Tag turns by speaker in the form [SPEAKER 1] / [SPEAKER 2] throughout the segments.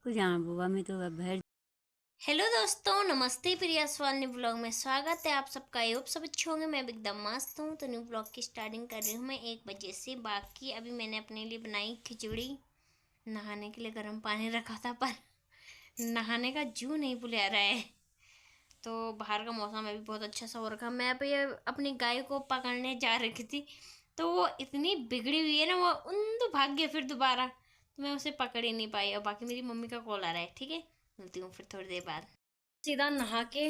[SPEAKER 1] बुआ में तो भैर।
[SPEAKER 2] हेलो दोस्तों, नमस्ते। प्रिया स्वाल न्यू ब्लॉग में स्वागत है आप सबका। आई होप सब अच्छे होंगे। मैं भी एकदम मस्त हूँ। तो न्यू ब्लॉग की स्टार्टिंग कर रही हूँ मैं 1 बजे से। बाकी अभी मैंने अपने लिए बनाई खिचड़ी। नहाने के लिए गर्म पानी रखा था, पर नहाने का जू नहीं बुला रहा है। तो बाहर का मौसम अभी बहुत अच्छा सा हो रखा। मैं अभी अपनी गाय को पकड़ने जा रखी थी, तो वो इतनी बिगड़ी हुई है ना, वो तो भाग गया फिर दोबारा, तो मैं उसे पकड़ ही नहीं पाई। और बाकी मेरी मम्मी का कॉल आ रहा है। ठीक है, मिलती हूँ फिर थोड़ी देर बाद। सीधा नहा के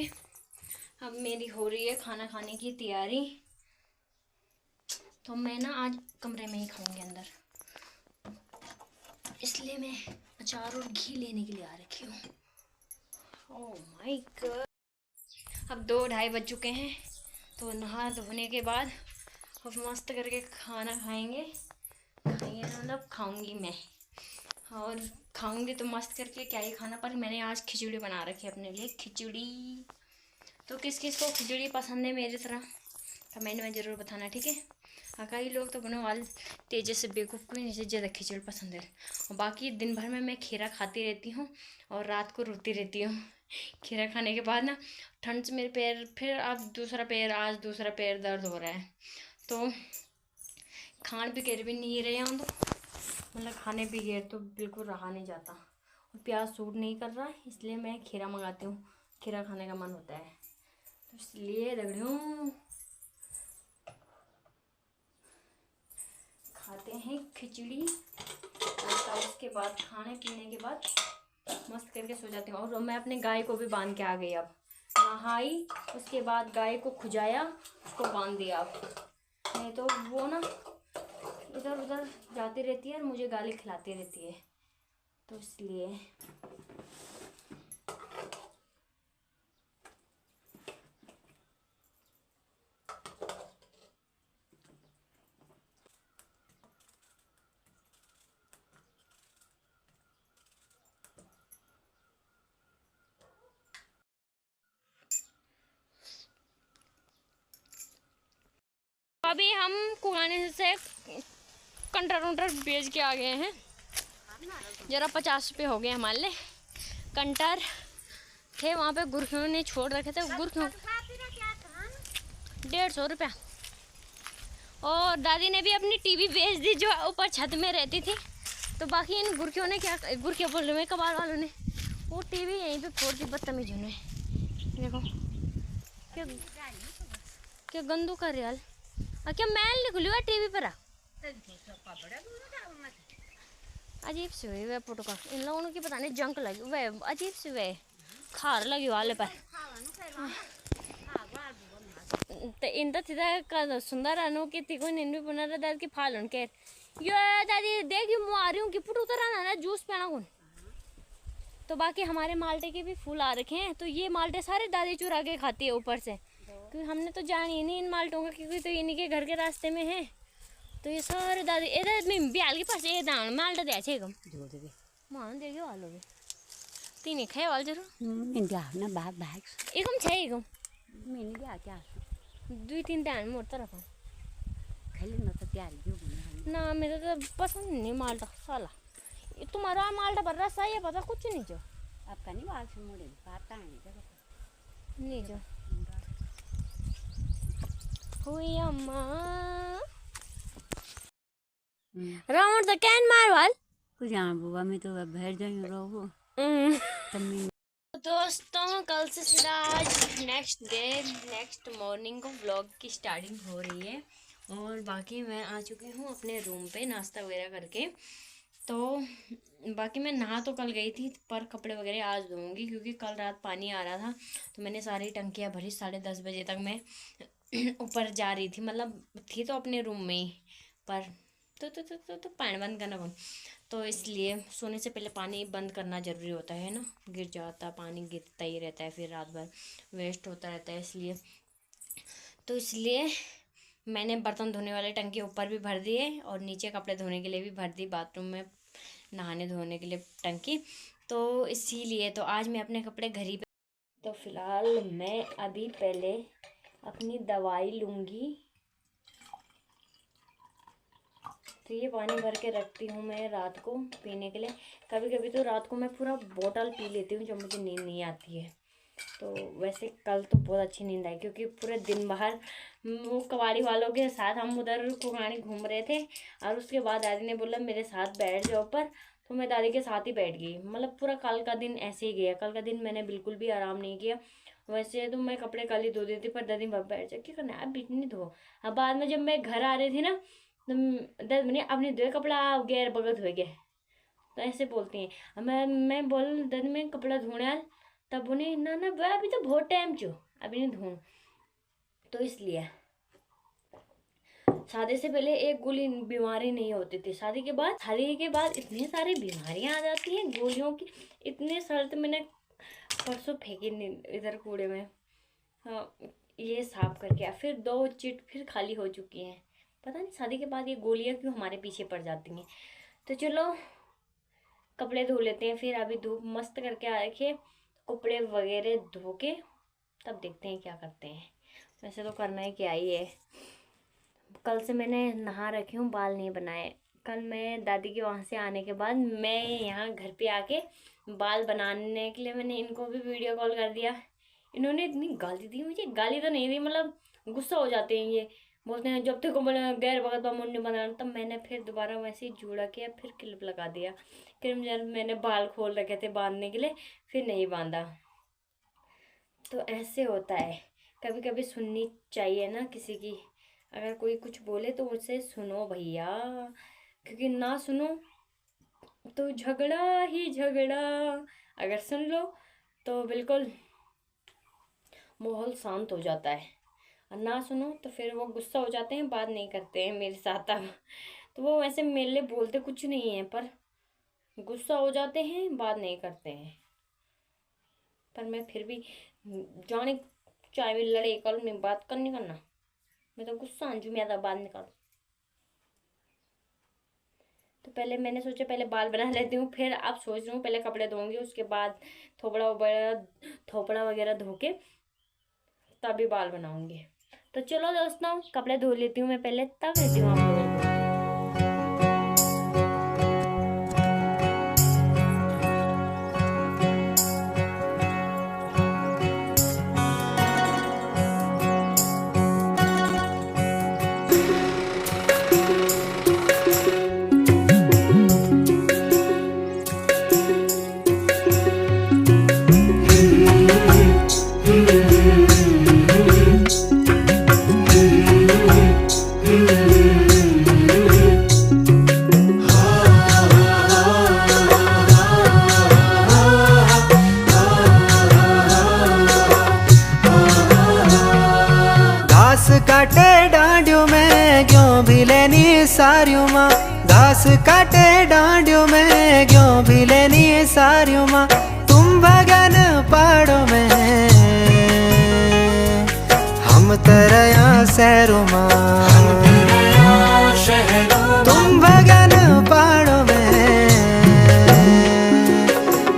[SPEAKER 2] अब मेरी हो रही है खाना खाने की तैयारी। तो मैं ना आज कमरे में ही खाऊंगी अंदर, इसलिए मैं अचार और घी लेने के लिए आ रखी हूँ। ओह माय गॉड, अब 2-2:30 बज चुके हैं। तो नहा धोने के बाद अब मस्त करके खाना खाएंगे। मतलब खाऊंगी मैं, और खाऊंगी तो मस्त करके क्या ही खाना। पर मैंने आज खिचड़ी बना रखी है अपने लिए, खिचड़ी। तो किस किस को खिचड़ी पसंद है मेरी तरह, कमेंट में ज़रूर बताना, ठीक है। कई लोग तो बनो वाल तेजे से बेवकूफ़ को नहीं ज़्यादा खिचड़ी पसंद है। और बाकी दिन भर में मैं खीरा खाती रहती हूँ और रात को रोती रहती हूँ। खीरा खाने के बाद ना ठंड से मेरे पैर, फिर आज दूसरा पैर दर्द हो रहा है। तो खान भी गिर भी नहीं रहे हैं, तो मतलब खाने भी गिर तो बिल्कुल रहा नहीं जाता। और प्याज सूट नहीं कर रहा, इसलिए मैं खीरा मंगाती हूँ। खीरा खाने का मन होता है, तो इसलिए रगड़ूँ खाते हैं खिचड़ी। और उसके बाद खाने पीने के बाद मस्त करके सो जाती हूँ। और मैं अपने गाय को भी बांध के आ गई। अब नहाई, उसके बाद गाय को खुजाया, उसको बांध दिया। अब नहीं तो वो ना इधर उधर जाती रहती है और मुझे गाली खिलाती रहती है, तो इसलिए। अभी हम कुआने से कंटर वंटर बेच के आ गए हैं। जरा 50 रुपये हो गए हमारे लिए। कंटर थे वहाँ पे, गुरखियों ने छोड़ रखे थे। गुरखियों 150 रुपया। और दादी ने भी अपनी टीवी बेच दी जो ऊपर छत में रहती थी। तो बाकी इन गुरखियों ने क्या, गुरखियों बोल रहे कबाड़ वालों ने वो टीवी यहीं पे फोड़ दी बदतमीजों ने। देखो क्या क्या गंदू कर रहा है। क्या मैल निकली हुआ टीवी पर। अजीब से हुई वह फोटो का, इन लोगों की पता नहीं जंक लगी वह, अजीब से वह खार लगी वाले पर। तो इन तो थी सुंदर अनु की थी कोई निन्नु पुनर दाद की फाल उनके यो दादी देख यू आ रही हूँ कि पुट उतर आना ना जूस पीना कौन। तो बाकी हमारे माल्टे के भी फूल आ रखे हैं। तो ये माल्टे सारे दादी चुरा के खाती है ऊपर से, क्योंकि हमने तो जान ही नहीं इन माल्टों का, क्योंकि तो इन्हीं के घर के रास्ते में है। तो ये सारे दादी इधर में ब्याल के पास ये दान माल्टा दे छे गम मान देखियो वालो भी तीन खाए वाल जरूर
[SPEAKER 1] इंडिया ना भाग
[SPEAKER 2] एकम छे एकम
[SPEAKER 1] मैंने भी क्या
[SPEAKER 2] 2-3 दान मोर तरफ
[SPEAKER 1] खाली न तो तैयार जो
[SPEAKER 2] ना, मेरे तो पसंद नहीं माल्टा साला। तुम्हारा माल्टा पर रसा है पता कुछ नहीं जो
[SPEAKER 1] आपका नहीं वाल से मुड़े पाता
[SPEAKER 2] नहीं जो हुई अम्मा रावण तो कैन मार वाल
[SPEAKER 1] बुआ में तो भैर जाऊँ रहो।
[SPEAKER 2] दोस्तों कल से सीधा आज नेक्स्ट डे, नेक्स्ट मॉर्निंग को व्लॉग की स्टार्टिंग हो रही है। और बाकी मैं आ चुकी हूँ अपने रूम पे नाश्ता वगैरह करके। तो बाकी मैं नहा तो कल गई थी, पर कपड़े वगैरह आज धोऊंगी, क्योंकि कल रात पानी आ रहा था। तो मैंने सारी टंकियाँ भरी। 10:30 बजे तक मैं ऊपर जा रही थी, मतलब थी तो अपने रूम में ही, पर तो पानी बंद करना कौन। तो इसलिए सोने से पहले पानी बंद करना ज़रूरी होता है ना, गिर जाता पानी गिरता ही रहता है, फिर रात भर वेस्ट होता रहता है। इसलिए मैंने बर्तन धोने वाले टंकी ऊपर भी भर दिए और नीचे कपड़े धोने के लिए भी भर दी, बाथरूम में नहाने धोने के लिए टंकी। तो इसीलिए तो आज मैं अपने कपड़े घर ही पे। तो फिलहाल मैं अभी पहले अपनी दवाई लूँगी। तो ये पानी भर के रखती हूँ मैं रात को पीने के लिए। कभी कभी तो रात को मैं पूरा बोतल पी लेती हूँ जब मुझे नींद नहीं आती है। तो वैसे कल तो बहुत अच्छी नींद आई, क्योंकि पूरे दिन बाहर वो कबाड़ी वालों के साथ हम उधर कुगानी घूम रहे थे। और उसके बाद दादी ने बोला मेरे साथ बैठ जाओ ऊपर, तो मैं दादी के साथ ही बैठ गई। मतलब पूरा कल का दिन ऐसे ही गया। कल का दिन मैंने बिल्कुल भी आराम नहीं किया। वैसे तो मैं कपड़े कल ही धो देती, पर दादी बैठ जाए क्या करना है, अब इतनी धो। अब बाद में जब मैं घर आ रही थी ना, तो दादी मैंने अपने धोए कपड़ा गैर बगत हो गया, तो ऐसे बोलती हैं। अब मैं बोल दादी मैं कपड़ा धोने आल, तब उन्हें ना ना वह अभी तो बहुत टाइम चो, अभी नहीं धो। तो इसलिए शादी से पहले एक गोली बीमारी नहीं होती थी, शादी के बाद इतनी सारी बीमारियां आ जाती हैं गोलियों की। इतने सारे तो मैंने परसों फेंके इधर कूड़े में। हाँ, ये साफ करके फिर 2 चिट फिर खाली हो चुकी हैं। पता नहीं शादी के बाद ये गोलियां क्यों हमारे पीछे पड़ जाती हैं। तो चलो कपड़े धो लेते हैं, फिर अभी धूप मस्त करके आ रखे, कपड़े वगैरह धो के तब देखते हैं क्या करते हैं। वैसे तो करना ही क्या ही है। कल से मैंने नहा रखी हूँ, बाल नहीं बनाए। कल मैं दादी के वहाँ से आने के बाद मैं यहाँ घर पे आके बाल बनाने के लिए मैंने इनको भी वीडियो कॉल कर दिया। इन्होंने इतनी गाली दी मुझे, गाली तो नहीं दी, मतलब गुस्सा हो जाते हैं। ये बोलते हैं जब तक को बोले गैर वक्त मुंडी बनाना। तब मैंने फिर दोबारा वैसे ही जूड़ा किया, फिर क्लिप लगा दिया। फिर मैंने बाल खोल रखे थे बांधने के लिए, फिर नहीं बांधा। तो ऐसे होता है, कभी कभी सुननी चाहिए ना किसी की। अगर कोई कुछ बोले तो उसे सुनो भैया, क्योंकि ना सुनो तो झगड़ा ही झगड़ा। अगर सुन लो तो बिल्कुल माहौल शांत हो जाता है, और ना सुनो तो फिर वो गुस्सा हो जाते हैं, बात नहीं करते हैं मेरे साथ अब। तो वो वैसे मेरे लिए बोलते कुछ नहीं है, पर गुस्सा हो जाते हैं, बात नहीं करते हैं। पर मैं फिर भी जाने चाहे भी लड़े कल में बात करनी करना, मैं तो गुस्सा अंजू में बात निकाल। तो पहले मैंने सोचा पहले बाल बना लेती हूँ, फिर अब सोच रही हूँ पहले कपड़े धोऊंगी, उसके बाद थोपड़ा वगैरह धो के तभी बाल बनाऊंगी। तो चलो दोस्तों कपड़े धो लेती हूँ मैं पहले, तब लेती हूँ आप लोगों को।
[SPEAKER 3] काटे डांडियों में क्यों भी लेनी सारियों माँ, घास काटे डांडियों में क्यों भी लेनी सारियों माँ। तुम भगन पहाड़ों में हम तरया शहरों माँ, तुम भगन पहाड़ों में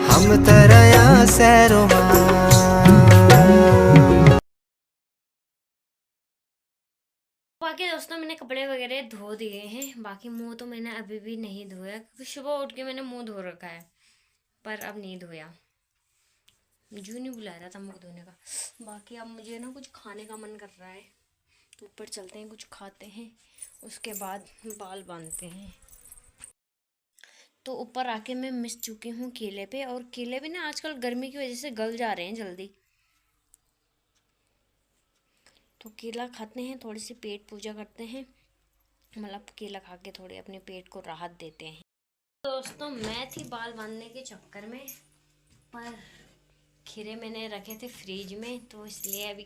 [SPEAKER 3] हम तरया शहरों माँ।
[SPEAKER 2] बाकी दोस्तों मैंने कपड़े वगैरह धो दिए हैं, बाकी मुंह तो मैंने अभी भी नहीं धोया, क्योंकि सुबह उठ के मैंने मुंह धो रखा है, पर अब नहीं धोया। जू नहीं बुला रहा था मुंह धोने का। बाकी अब मुझे ना कुछ खाने का मन कर रहा है, तो ऊपर चलते हैं कुछ खाते हैं, उसके बाद बाल बांधते हैं। तो ऊपर आके मैं मिस चुकी हूँ केले पे, और केले भी ना आजकल गर्मी की वजह से गल जा रहे हैं जल्दी। तो केला खाते हैं, थोड़ी सी पेट पूजा करते हैं, मतलब केला खा के थोड़े अपने पेट को राहत देते हैं। दोस्तों मैं थी बाल बांधने के चक्कर में, पर खीरे मैंने रखे थे फ्रिज में, तो इसलिए अभी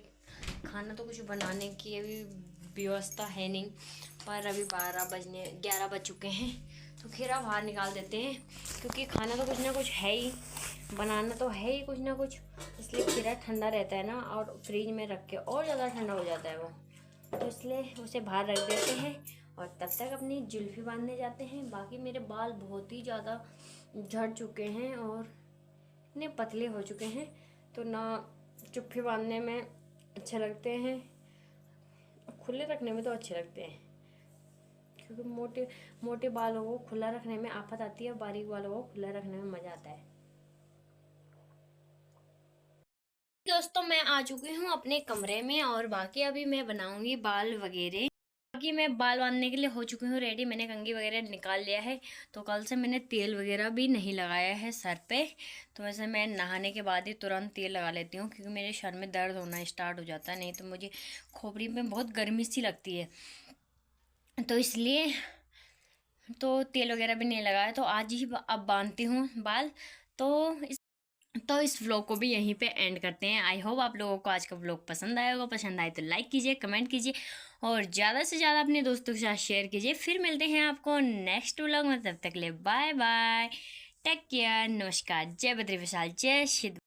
[SPEAKER 2] खाना तो कुछ बनाने की अभी व्यवस्था है नहीं। पर अभी 11 बज चुके हैं, तो खीरा बाहर निकाल देते हैं, क्योंकि खाना तो कुछ ना कुछ है ही, बनाना तो है ही कुछ ना कुछ। इसलिए खीरा ठंडा रहता है ना, और फ्रिज में रख के और ज़्यादा ठंडा हो जाता है वो, तो इसलिए उसे बाहर रख देते हैं। और तब तक अपनी जुल्फी बांधने जाते हैं। बाकी मेरे बाल बहुत ही ज़्यादा झड़ चुके हैं और इतने पतले हो चुके हैं, तो ना जुल्फी बांधने में अच्छे लगते हैं, खुले रखने में तो अच्छे लगते हैं, क्योंकि मोटे मोटे बालों को खुला रखने में आफत आती है, बारीक बालों को खुला रखने में मज़ा आता है। दोस्तों मैं आ चुकी हूँ अपने कमरे में और बाकी अभी मैं बनाऊंगी बाल वगैरह। बाकी मैं बाल बांधने के लिए हो चुकी हूँ रेडी। मैंने कंघी वगैरह निकाल लिया है, तो कल से मैंने तेल वगैरह भी नहीं लगाया है सर पे। तो वैसे मैं नहाने के बाद ही तुरंत तेल लगा लेती हूँ, क्योंकि मेरे सर में दर्द होना स्टार्ट हो जाता है, नहीं तो मुझे खोपड़ी में बहुत गर्मी सी लगती है, तो इसलिए तो तेल वगैरह भी नहीं लगाया। तो आज ही अब बांधती हूँ बाल। तो इस व्लॉग को भी यहीं पे एंड करते हैं। आई होप आप लोगों को आज का व्लॉग पसंद आया होगा। पसंद आए तो लाइक कीजिए, कमेंट कीजिए और ज़्यादा से ज़्यादा अपने दोस्तों के साथ शेयर कीजिए। फिर मिलते हैं आपको नेक्स्ट व्लॉग में, तब तक के लिए बाय बाय, टेक केयर, नमस्कार, जय बद्री विशाल, जय श्री।